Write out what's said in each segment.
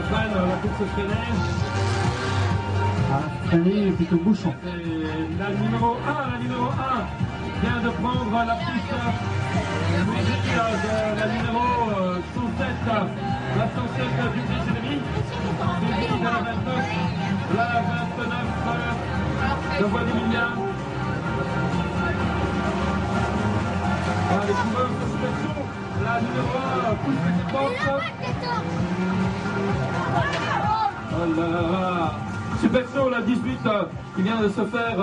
freine la course freinée. Freiné est plutôt bouchon. Et la numéro 1 vient de prendre la piste de la numéro 107, la 107 du Jérémy. C'est la 29, la 29 de Vladimir. Les coureurs de suspension, la numéro 1 pousse petite porte. Oh là là. Super chaud, la 18 qui vient de se faire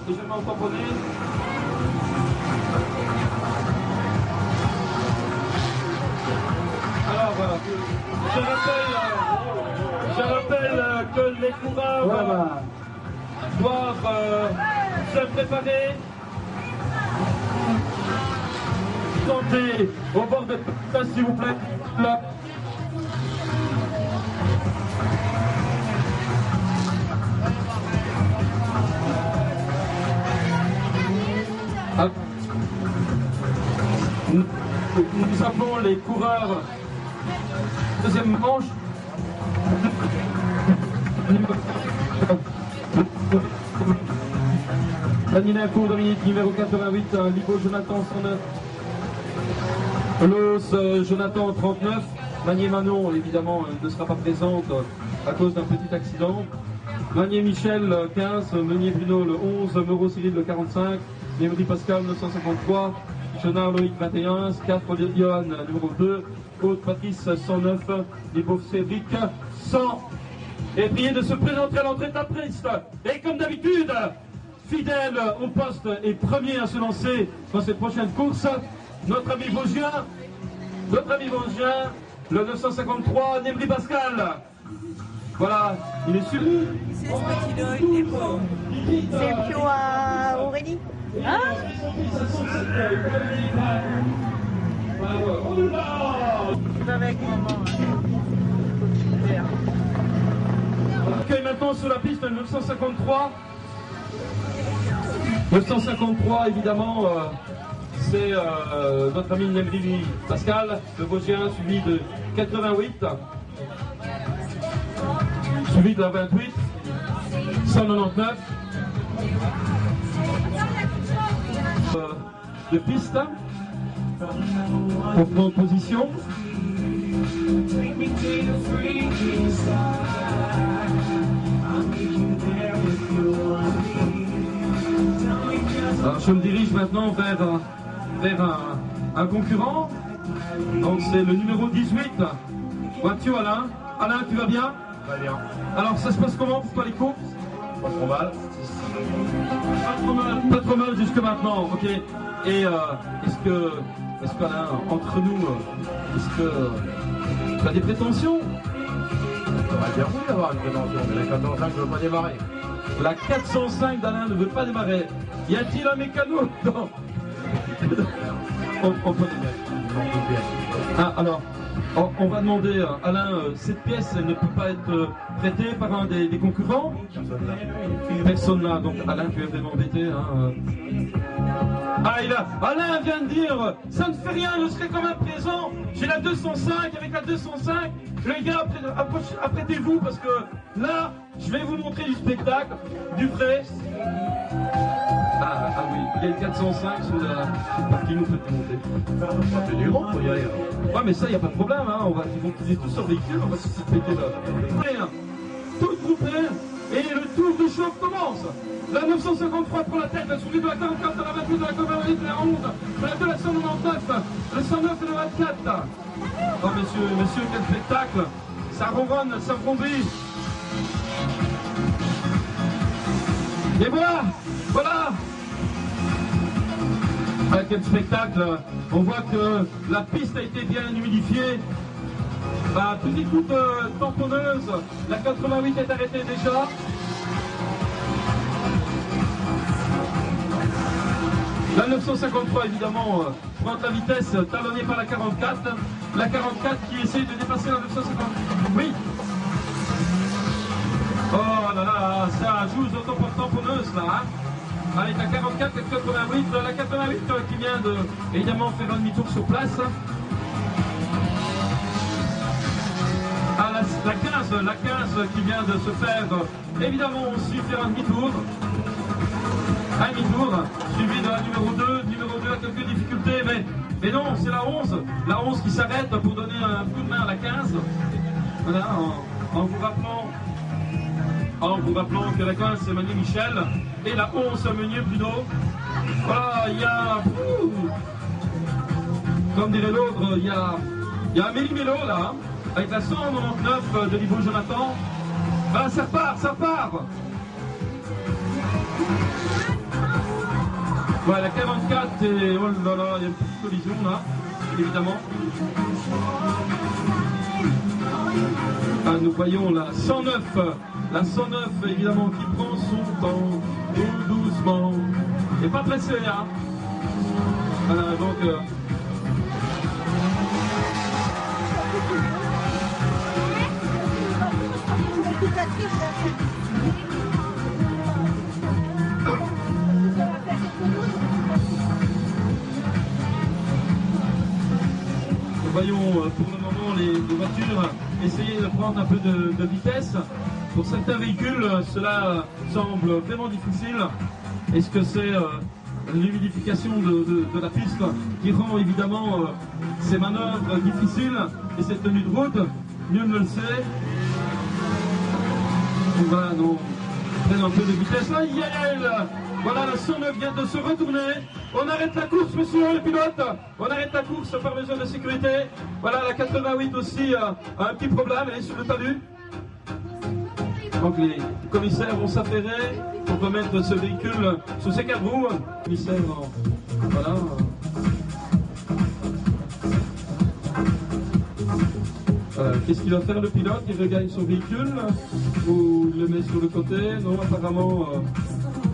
légèrement tamponner. Alors, je rappelle que les coureurs doivent se préparer. Tentez au bord de place, s'il vous plaît. Là. Nous appelons les coureurs. Deuxième manche. Daniela Cour, Dominique, numéro 88, Libo Jonathan 109. Los Jonathan 39. Magnier Manon, évidemment, ne sera pas présente à cause d'un petit accident. Magnier Michel 15, Meunier Bruno le 11, Meuro Cyril le 45, Némri Pascal 953, Chenard Loïc 21, Scaf Johan numéro 2, Aude Patrice 109, Libo Cédric 100. Et priez de se présenter à l'entrée de la piste. Et comme d'habitude, fidèle au poste et premier à se lancer dans cette prochaine course, notre ami Vosgien, le 953, Némri Pascal. Voilà, il est sur. C'est ce petit Dog, c'est Pio à Aurélie. Hein? Avec maman. Ok, maintenant sur la piste, le 953. 953, évidemment, c'est notre ami Némri Pascal, le Vosgien, suivi de 88. Suivi de la 28, 199 de piste pour prendre position. Alors, je me dirige maintenant vers un concurrent. Donc c'est le numéro 18. Vois-tu Alain? Alain, tu vas bien? Très bien. Alors ça se passe comment pour toi les courses? Pas trop mal. Pas trop mal jusque maintenant, ok. Et est-ce qu'Alain, entre nous, est-ce que tu as des prétentions? Ça va bien oui d'avoir une prétention, mais la 405 ne veut pas démarrer. La 405 d'Alain ne veut pas démarrer. Y a-t-il un mécano? Non. On peut démarrer. Ah, alors, on va demander, Alain, cette pièce elle ne peut pas être prêtée par un des concurrents? Personne là, donc Alain, tu es vraiment embêté. Hein. Ah, Alain vient de dire, ça ne fait rien, je serai quand même présent. J'ai la 205, avec la 205, les gars, apprêtez-vous parce que là, je vais vous montrer du spectacle, du frais. Ah oui, il y a le 405 sur la qui nous fait monter. Ça fait du monde pour y aller. Ouais, mais ça, il n'y a pas de problème, hein. Ils vont utiliser tous leur véhicule, on va se péter là. Tout groupé, et le tour de choc commence. La 953 pour la tête, la souris de la 44, de la 28, de la 88, de la 11, de la 2, la 199, le 109 et le 24. Oh, messieurs, quel spectacle. Ça ronronne, ça vrombit. Et voilà. Ah, quel spectacle. On voit que la piste a été bien humidifiée. Bah, petite route tamponneuse. La 88 est arrêtée déjà. La 953 évidemment prend la vitesse talonnée par la 44. La 44 qui essaye de dépasser la 950. Oui. Oh là là, ça joue aux tamponneuses là. Hein. Avec la 44, la 88, la 88 qui vient de évidemment faire un demi-tour sur place. Ah, la la 15 qui vient de se faire évidemment aussi faire un demi-tour. Un demi-tour, suivi de la numéro 2. Numéro 2 a quelques difficultés, mais non, c'est la 11. La 11 qui s'arrête pour donner un coup de main à la 15. Voilà, en vous rappelant que la 15 c'est Manu Michel et la 11 Meunier Bruno. Voilà, il y a, comme dirait l'autre, il y a un méli-mélo là, avec la 199 de Libo Jonathan. Voilà, ça repart. Voilà, la 44 et oh là là, il y a une petite collision là, évidemment. Ah, nous voyons la 109 évidemment qui prend son temps, tout doucement, et pas pressé, hein. Voilà, donc nous voyons pour le moment les voitures essayer de prendre un peu de vitesse. Pour certains véhicules, cela semble vraiment difficile. Est-ce que c'est l'humidification de la piste qui rend évidemment ces manœuvres difficiles et cette tenue de route? Nul ne le sait. Voilà, nous prenons un peu de vitesse. Là, voilà, la 109 vient de se retourner. On arrête la course, monsieur le pilote. On arrête la course par mesure de sécurité. Voilà, la 88 aussi a un petit problème, elle est sur le talus. Donc les commissaires vont s'affairer pour remettre ce véhicule sous ses quatre roues. Commissaire, voilà. Qu'est-ce qu'il va faire le pilote? Il regagne son véhicule ou il le met sur le côté? Non,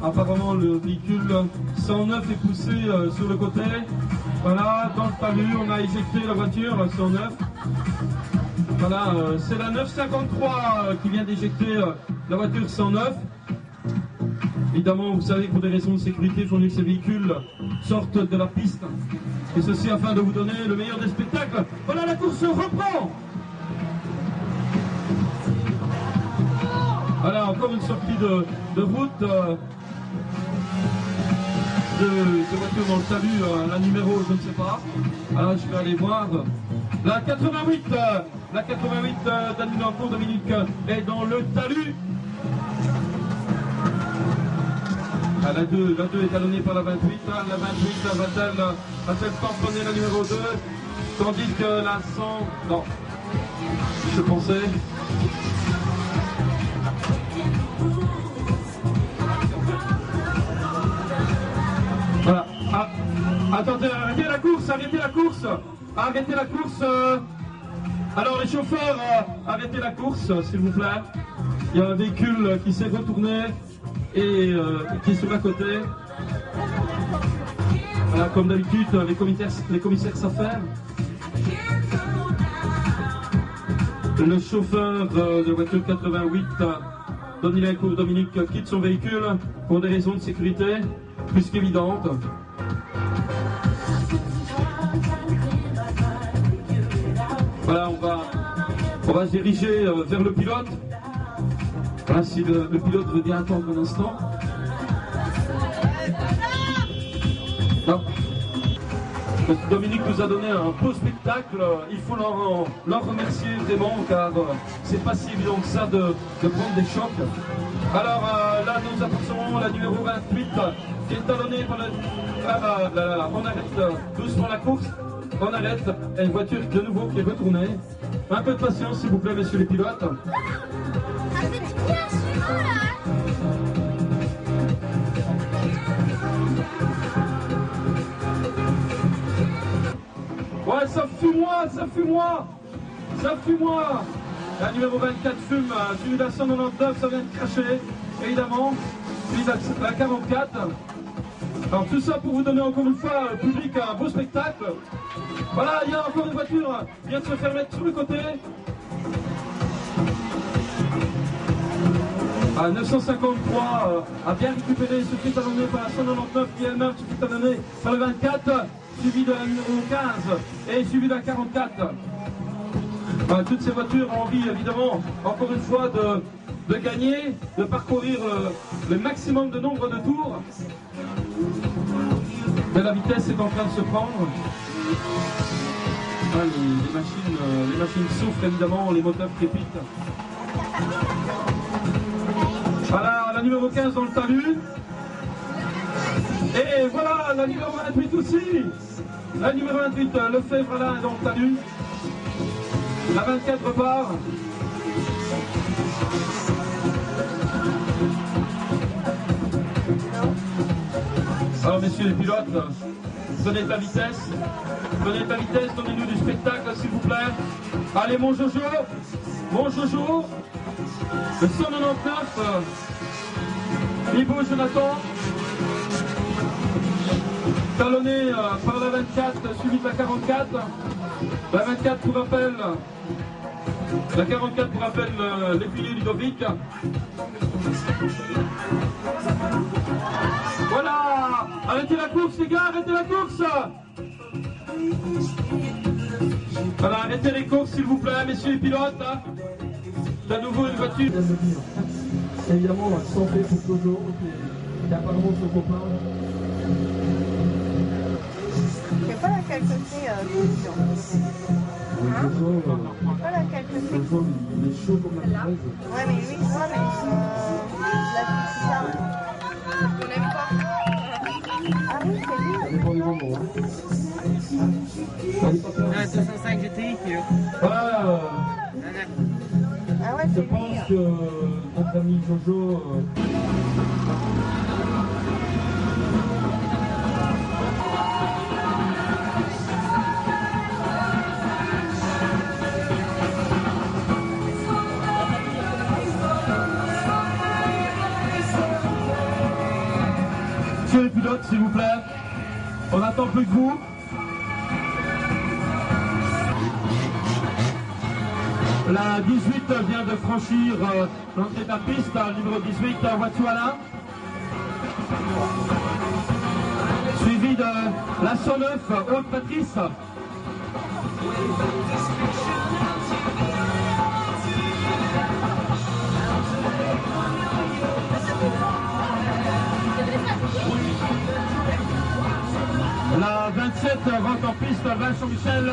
apparemment le véhicule 109 est poussé sur le côté. Voilà, dans le talus, on a éjecté la voiture 109. Voilà, c'est la 953 qui vient d'éjecter la voiture 109. Évidemment, vous savez que pour des raisons de sécurité, il faut que ces véhicules sortent de la piste. Et ceci afin de vous donner le meilleur des spectacles. Voilà, la course reprend. Voilà, encore une sortie de route de voiture dans le talus, la numéro, je ne sais pas. Alors, je vais aller voir. La 88 d'Anne Dominique est dans le talus. Ah, la 2 est talonnée par la 28. La 28 va-t-elle tamponner la numéro 2? Tandis que la 100... Non, je pensais... Voilà. Ah, attendez, arrêtez la course. Alors les chauffeurs, arrêtez la course, s'il vous plaît. Il y a un véhicule qui s'est retourné et qui est sur la côté. Voilà, comme d'habitude, les commissaires s'affairent. Le chauffeur de voiture 88, Dominique, quitte son véhicule pour des raisons de sécurité plus qu'évidentes. Voilà, on va se diriger vers le pilote. Voilà, si le pilote veut bien attendre un instant. Non. Dominique nous a donné un beau spectacle, il faut leur remercier vraiment car c'est pas si évident que ça de prendre des chocs. Alors là nous apercevons la numéro 28 qui est talonnée par on arrête doucement la course, on arrête, et une voiture de nouveau qui est retournée. Un peu de patience s'il vous plaît messieurs les pilotes. Ouais, ça fume moi. La numéro 24 fume, celui de la 199, ça vient de cracher, évidemment. Celui de la 44. Alors tout ça pour vous donner encore une fois au public un beau spectacle. Voilà, il y a encore une voiture qui vient de se faire mettre sur le côté. À 953 a bien récupéré ce qui est talonné par la 199 qui elle-même se fait talonner par le 24, suivi de la numéro 15 et suivi de la 44. Toutes ces voitures ont envie, évidemment, encore une fois, de gagner, de parcourir le maximum de nombre de tours. Mais la vitesse est en train de se prendre. Les machines souffrent, évidemment, les moteurs crépitent. Voilà, la numéro 15 dans le talus. Et voilà, la numéro 28 aussi. La numéro 28, Lefebvre, là, dans le talus. La 24 repart. Alors, messieurs les pilotes, donnez de la vitesse. Donnez de la vitesse, donnez-nous du spectacle, s'il vous plaît. Allez, mon Jojo. Mon Jojo. Le 199. Ibo Jonathan. Talonné par la 24, suivi de la 44. La 24 pour rappel. La 44 pour rappel l'écuyer Ludovic. Voilà. Arrêtez la course, les gars, arrêtez la course. Voilà, arrêtez les courses, s'il vous plaît, messieurs les pilotes. C'est à nouveau une voiture. Évidemment, santé pour Jojo, qui a apparemment son copain. C'est pas laquelle côté division. Oui, Jojo, Pas laquelle côté. Jojo, il est chaud comme la fraise. Ouais, mais lui, ouais, mais la ça. On aime pas. Ah oui, c'est lui. Ça dépend du moment. Hein. Allez, papa. 205 GTI. Voilà. Ah ouais, Je c'est lui. pense que notre ami Jojo. Monsieur les pilotes, s'il vous plaît, on attend plus que vous. La 18 vient de franchir l'entrée de la piste, numéro 18, Watuala. Suivi de la 109, Haute Patrice. La 27 rentre en piste, Vincent Michel.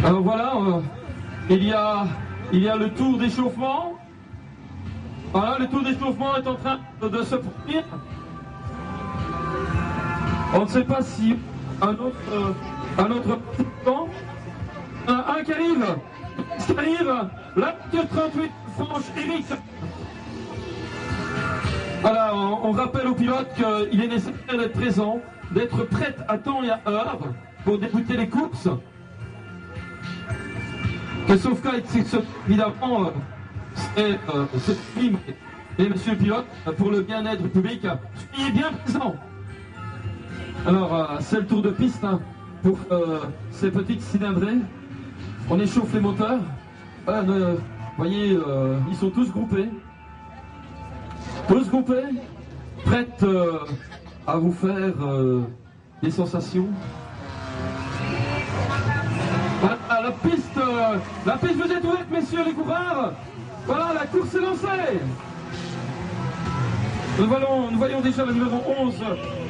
Alors voilà, il y a le tour d'échauffement. Voilà, le tour d'échauffement est en train de se produire. On ne sait pas si un autre temps. Un qui arrive, la 38 franche Eric. Voilà, on rappelle aux pilotes qu'il est nécessaire d'être présent, d'être prêt à temps et à heure pour débuter les courses. Que sauf cas, évidemment, c'est film. Et monsieur le pilote, pour le bien-être public, soyez bien présent. Alors, c'est le tour de piste hein, pour ces petites cylindrées. On échauffe les moteurs. Vous voyez, ils sont tous groupés. Tous groupés, prêts à vous faire des sensations. Voilà, la piste vous est ouverte, messieurs les coureurs. Voilà, la course est lancée. Nous voyons déjà le numéro 11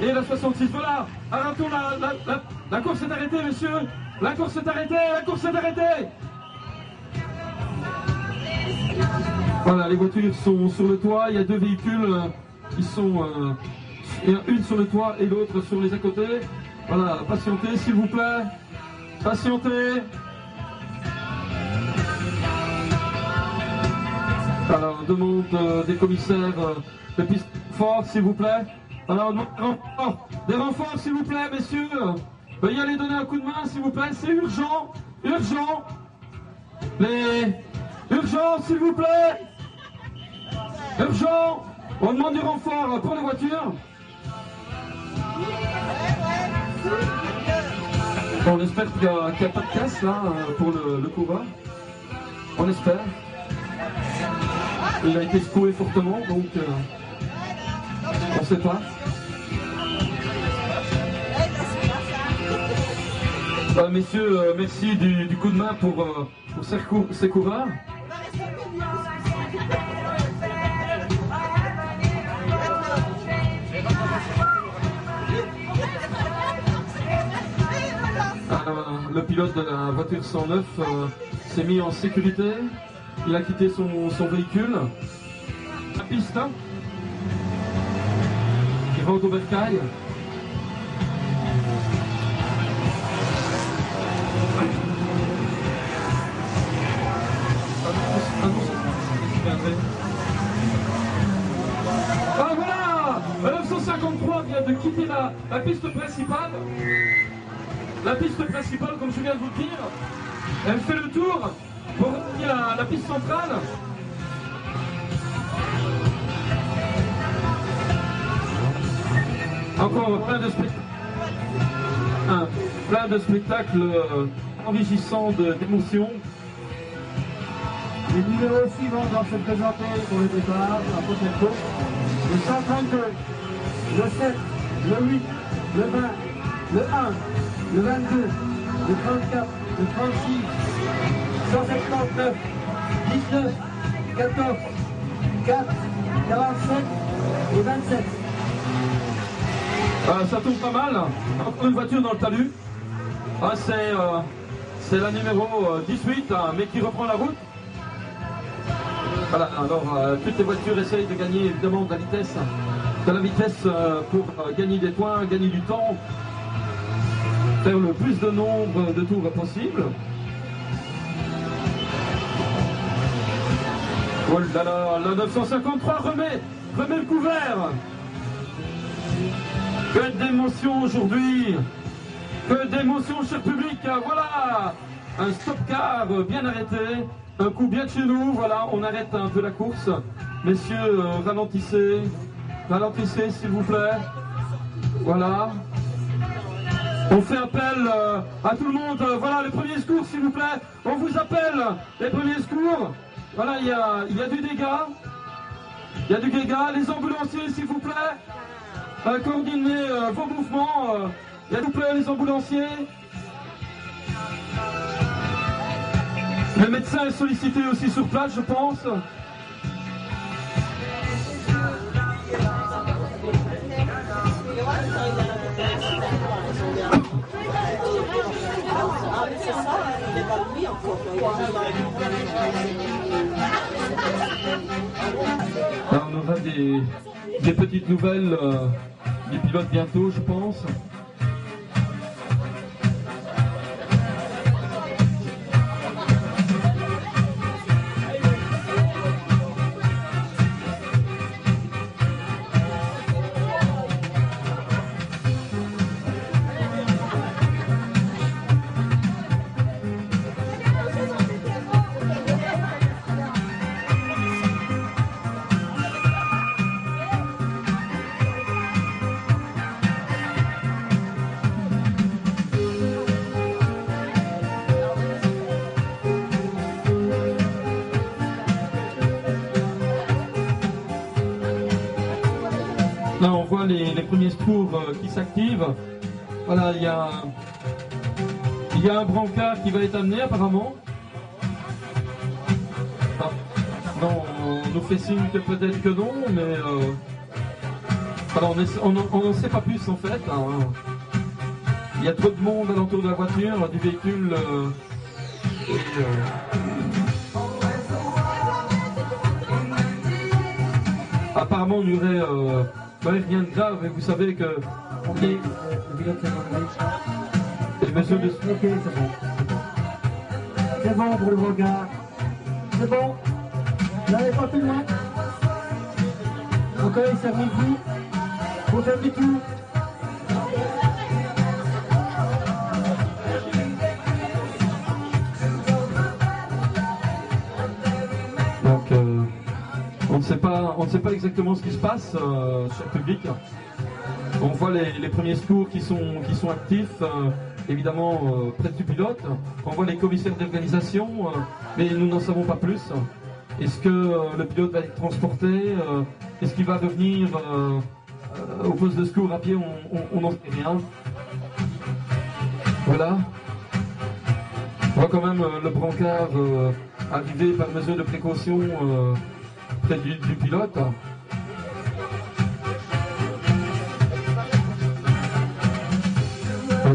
et la 66. Voilà, arrêtons la course est arrêtée, messieurs. La course est arrêtée, la course est arrêtée. Voilà, les voitures sont sur le toit, il y a deux véhicules qui sont une sur le toit et l'autre sur les à côté. Voilà, patientez s'il vous plaît, patientez. Alors, on demande des commissaires de piste fort s'il vous plaît. Alors, des renforts s'il vous plaît, messieurs. Veuillez aller donner un coup de main s'il vous plaît, c'est urgent, urgent. Urgent s'il vous plaît. Urgent. On demande du renfort pour les voitures. Bon, on espère qu'il n'y a pas de casse là pour le coureur. On espère. Il a été secoué fortement, donc on ne sait pas. Messieurs, merci du coup de main pour ces coureurs. Le pilote de la voiture 109 s'est mis en sécurité. Il a quitté son véhicule. La piste. Il va au bercail. Ah voilà, 953 vient de quitter la piste principale. La piste principale, comme je viens de vous le dire, elle fait le tour pour revenir à la piste centrale. Encore plein de spectacles enrichissants d'émotions. Les numéros suivants doivent se présenter pour le départ, la prochaine course. Le 132, le 7, le 8, le 20, le 1, le 22, le 34, le 36, 179, 19, 14, 4, 47 et 27. Ça tombe pas mal. Encore une voiture dans le talus. C'est la numéro 18, mais qui reprend la route. Voilà, alors toutes les voitures essayent de gagner évidemment de la vitesse pour gagner des points, gagner du temps, faire le plus de nombre de tours possible. Oh là là, la 953 remet le couvert. Que d'émotion aujourd'hui, que d'émotion cher public, voilà, un stop-car bien arrêté. Un coup bien de chez nous, voilà, on arrête un peu la course. Messieurs, ralentissez s'il vous plaît. Voilà. On fait appel à tout le monde. Voilà, les premiers secours s'il vous plaît. On vous appelle les premiers secours. Voilà, il y a du dégât. Il y a du dégât. Les ambulanciers s'il vous plaît. Coordonnez vos mouvements. S'il vous plaît, les ambulanciers. Le médecin est sollicité aussi sur place, je pense. Alors, on aura des petites nouvelles des pilotes bientôt, je pense. Là, on voit les premiers secours qui s'activent. Voilà, il y a un brancard qui va être amené apparemment. Ah, non, on nous fait signe que peut-être que non, mais voilà, on n'en sait pas plus en fait. Hein. Il y a trop de monde alentour de la voiture, du véhicule. apparemment il y aurait rien de grave, et vous savez que les mesures de... Ok, c'est bon. C'est bon pour le brancard. C'est bon. Vous n'avez pas plus loin. Ok, ça vient plus. Faut faire du tout. Donc, on ne sait pas exactement ce qui se passe, cher public. On voit les premiers secours qui sont actifs, évidemment près du pilote. On voit les commissaires d'organisation, mais nous n'en savons pas plus. Est-ce que le pilote va être transporté? Est-ce qu'il va revenir au poste de secours à pied? On n'en sait rien. Voilà. On voit quand même le brancard arriver par mesure de précaution près du pilote.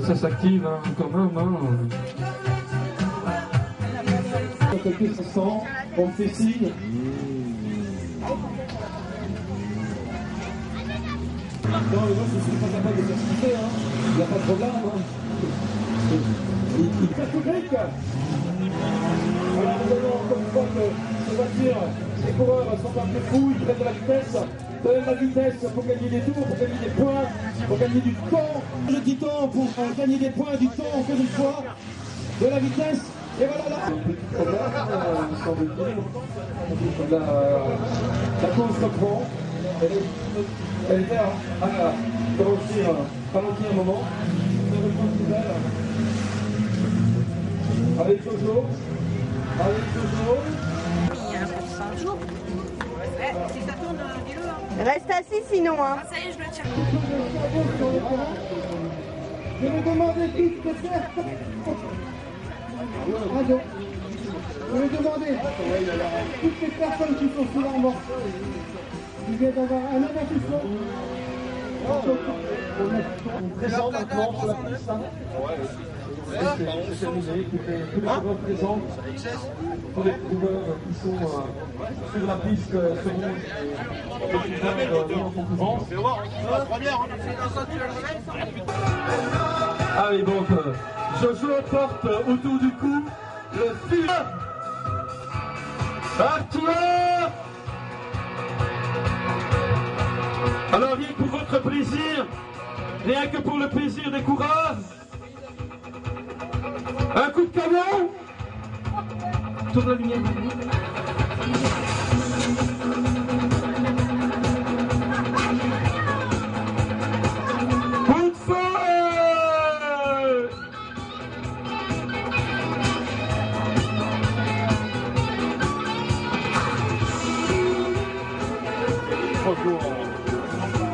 Ça s'active quand même. Quelques instants, on me fait signe. Non, les gens ne sont pas capables de s'expliquer, il n'y a pas de problème. Il fait public. Alors nous voyons encore une fois que ces voitures, ces coureurs sont un peu fous, ils prennent de la vitesse. De la vitesse pour gagner des tours, pour gagner des points, pour gagner du temps. Le petit temps pour gagner des points, du temps encore une fois, de la vitesse. Et voilà là. Un petit problème, il semble-t-il. La course reprend. Elle est à ralentir un moment. Avec Jojo. Si ça tourne, dis-le. Reste assis sinon. Hein. Ah, ça y est, je le tiens. Je vais demander qui de faire. Pardon. Je vais demander toutes les personnes qui sont sous la mort. Qui viennent d'avoir un avertissement. On présente maintenant sur la piste. C'est terminé. Tous les coureurs présents, tous les coureurs qui sont sur la piste seront en concurrence. Ah oui, donc Jojo porte autour du cou le fil. Arthur! Alors rien que pour votre plaisir, rien que pour le plaisir des coureurs, un coup de canon. Tourne la lumière. Coup de feu.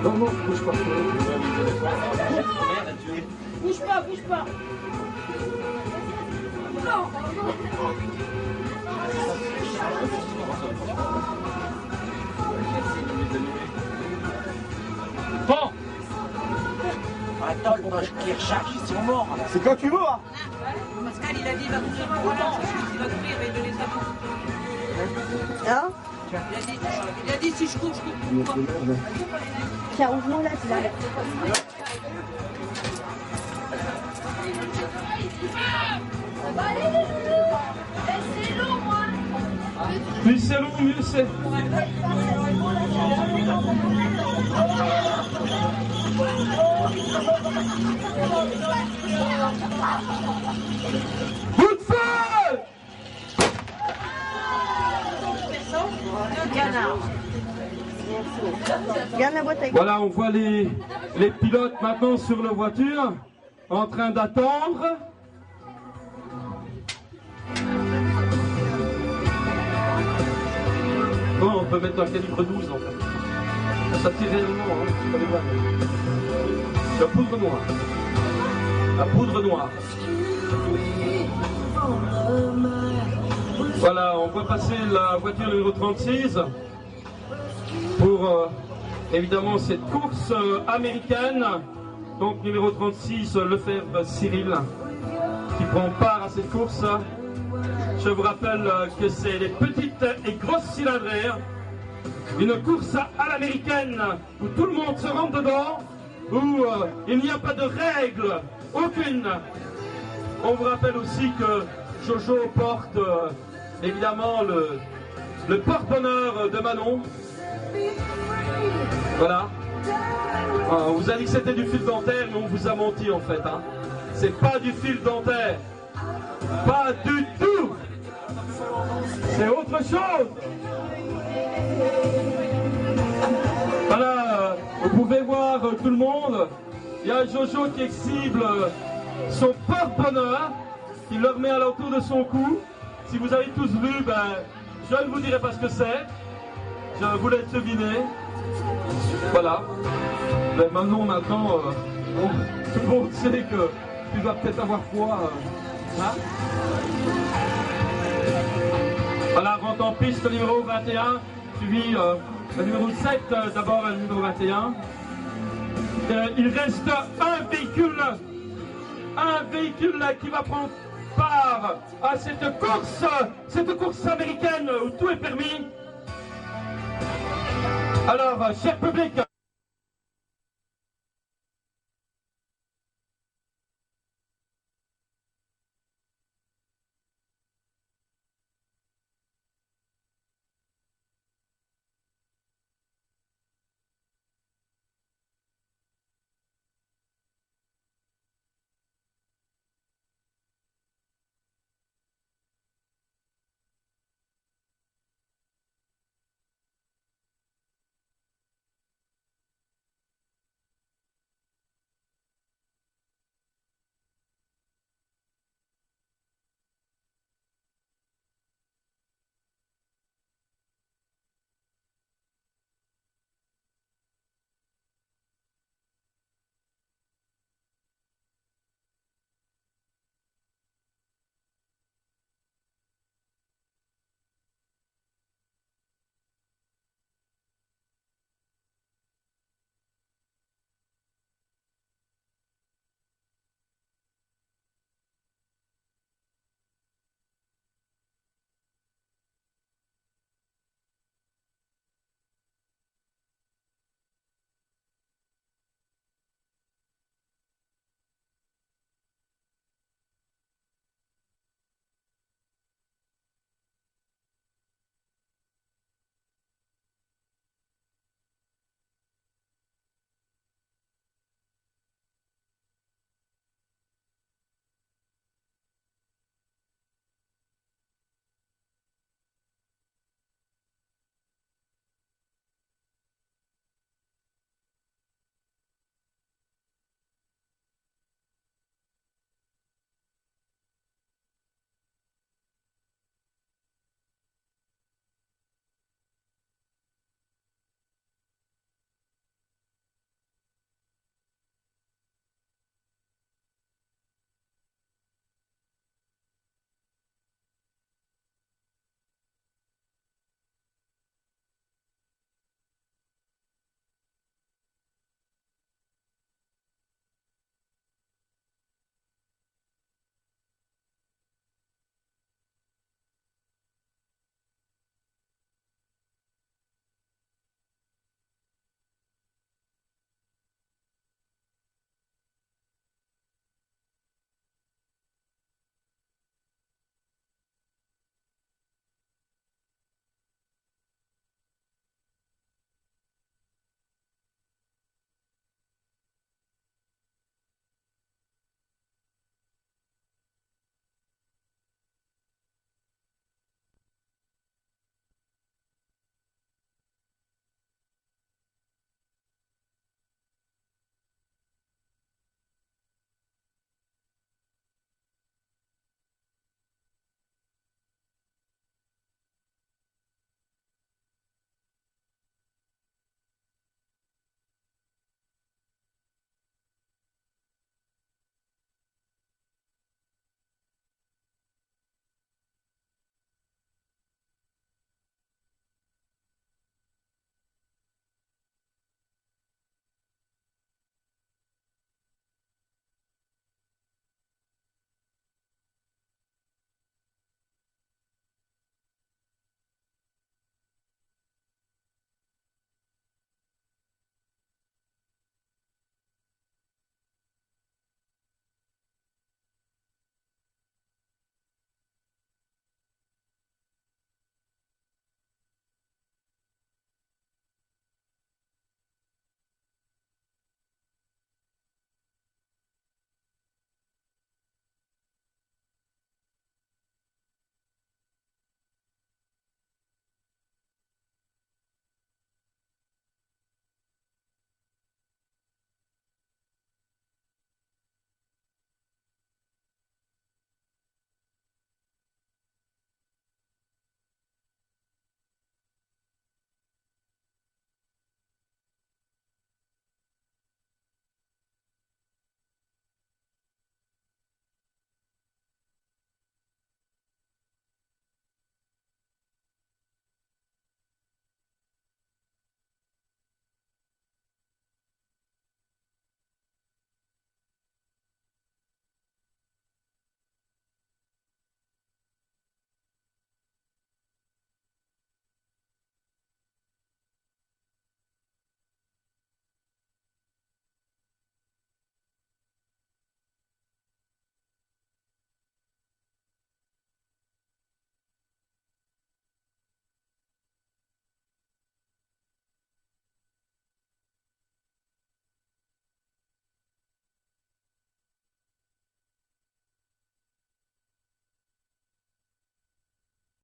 Non, non, bouge pas. Bouge pas. Non. Bon. Attends, qu'il recharge, ils sont morts. C'est quand tu veux, hein. Pascal, il a dit il va courir en volant. Il va courir et donner sa Hein? Il a dit si je cours, je cours. Tiens, ouvre-moi là, tu l'as. Plus c'est long, mieux c'est. Coup de feu! Regarde la boîte avec. Voilà, on voit les pilotes maintenant sur la voiture, en train d'attendre. Bon, on peut mettre un calibre 12 en fait. Ça tire réellement, hein, c'est pas des blagues. La poudre noire. La poudre noire. Voilà, on voit passer la voiture numéro 36 pour évidemment cette course américaine. Donc numéro 36, Lefebvre Cyril, qui prend part à cette course. Je vous rappelle que c'est les petites et grosses cylindrées Une course à l'américaine, où tout le monde se rentre dedans, où il n'y a pas de règles, aucune. On vous rappelle aussi que Jojo porte évidemment le porte-bonheur de Manon. Voilà. On vous a dit que c'était du fil dentaire, mais on vous a menti en fait. Hein. C'est pas du fil dentaire. Pas du tout. C'est autre chose. Voilà, vous pouvez voir tout le monde. Il y a Jojo qui exhibe son porte-bonheur, qui le remet à l'entour de son cou. Si vous avez tous vu, ben, je ne vous dirai pas ce que c'est. Je vous laisse deviner. Voilà. Ben, maintenant, tout le monde sait que tu vas peut-être avoir froid. Hein? Voilà, rentre en piste le numéro 21, suivi le numéro 7, d'abord le numéro 21. Il reste un véhicule qui va prendre part à cette course américaine où tout est permis. Alors, cher public,